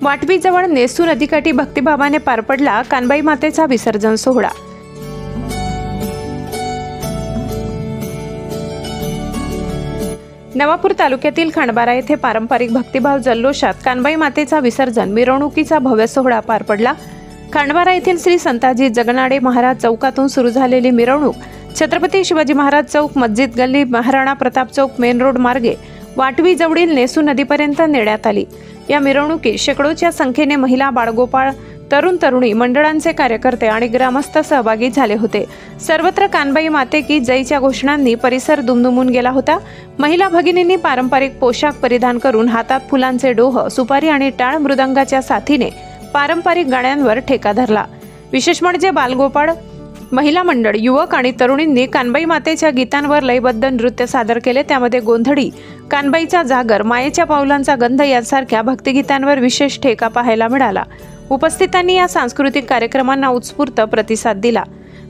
वाटवीजवळ नेसू नदीकाठी भक्तिभावाने पार पडला कानबाई मातेचा विसर्जन सोहळा। नवापूर तालुक्यातील खांडबारा येथे पारंपरिक भक्तिभाव जल्लोषात कानबाई मातेचा विसर्जन मिरवणुकीचा भव्य सोहळा पार पडला। खांडबारा येथील श्री संताजी जगनाडे महाराज चौकातून सुरू झालेली मिरवणूक छत्रपती शिवाजी महाराज चौक, मस्जिद गल्ली, महाराणा प्रताप चौक मेन रोड मार्गे वाटवी जवळील नेसू नदीपर्यंत नेण्यात आली। या मिरवणुकीत शेकडोच्या संख्येने महिला, बाळगोपाळ, तरुण तरुणी मंडळांचे कार्यकर्ते आणि ग्रामस्थ सहभागी झाले होते। सर्वत्र कानबाई माते की जयच्या घोषणांनी परिसर दुमदुमून गेला होता। महिला भगिनींनी पारंपरिक पोशाख परिधान करून हातात फुलांचे डोह, सुपारी आणि टाळ मृदंगाच्या साथीने पारंपरिक गाण्यांवर ठेका धरला। विशेष म्हणजे बालगोपाळ, महिला मंडळ, युवक आणि तरुणींनी कानबाई मातेच्या गीतांवर लयबद्ध नृत्य सादर केले। त्यामध्ये गोंधळी, कानबाईचा जागर, मायेच्या पावलांचा गंध यांसारख्या भक्तिगीतांवर विशेष ठेका पाहायला मिळाला। उपस्थितांनी या सांस्कृतिक कार्यक्रमांना उत्स्फूर्त प्रतिसाद दिला।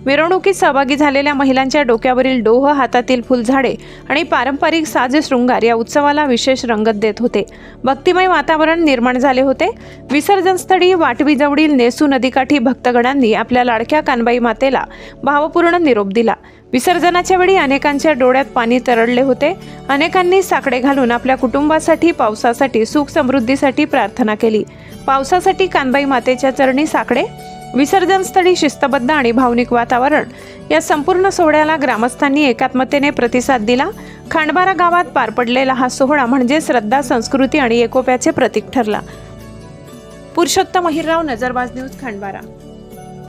मिरवणुकीत सहभागी झालेल्या महिलांच्या डोक्यावरील डोह, हातातील फुलझाडे आणि पारंपरिक साज शृंगार या उत्सवाला विशेष रंगत देत होते। भक्तिमय वातावरण निर्माण झाले होते। विसर्जनस्थळी वाटवीजवळील नेसू नदीकाठी भक्तगणांनी आपल्या लाडक्या कानबाई मातेला भावपूर्ण निरोप दिला। विसर्जनाच्या वेळी अनेकांच्या डोळ्यात पाणी तरळले होते। अनेकांनी साकडे घालून आपल्या कुटुंबासाठी, पावसासाठी, सुख समृद्धीसाठी प्रार्थना केली। पावसासाठी कानबाई मातेच्या चरणी साकडे, विसर्जनस्थळी शिस्तबद्ध आणि भावनिक वातावरण, या संपूर्ण सोहळ्याला ग्रामस्थांनी एकात्मतेने प्रतिसाद दिला। खांडबारा गावात पार पडलेला हा सोहळा म्हणजे श्रद्धा, संस्कृती आणि एकोप्याचे प्रतीक ठरला। पुरुषोत्तम अहिरराव, नजरबाज न्यूज, खांडबारा।